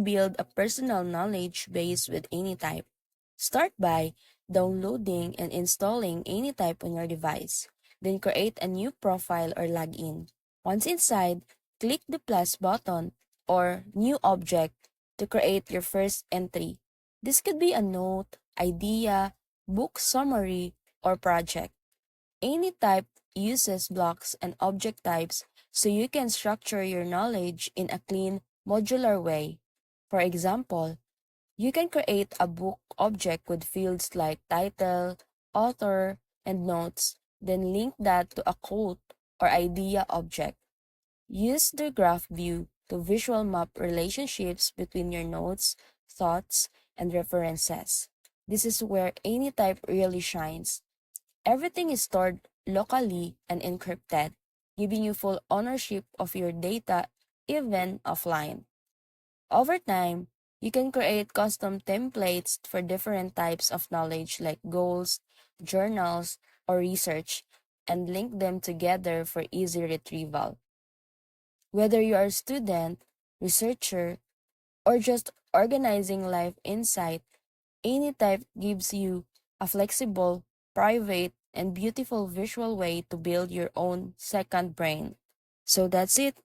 build a personal knowledge base with Anytype. Start by downloading and installing Anytype on your device. Then create a new profile or login. Once inside, click the plus button or new object to create your first entry. This could be a note, idea, book summary, or project. Anytype uses blocks and object types so you can structure your knowledge in a clean, modular way. For example, you can create a book object with fields like title, author, and notes, then link that to a quote or idea object. Use the graph view to visual map relationships between your notes, thoughts, and references. This is where Anytype really shines. Everything is stored locally and encrypted, giving you full ownership of your data even offline. Over time, you can create custom templates for different types of knowledge like goals, journals, or research, and link them together for easy retrieval. Whether you are a student, researcher, or just organizing life insight, Anytype gives you a flexible, private, and beautiful visual way to build your own second brain. So that's it.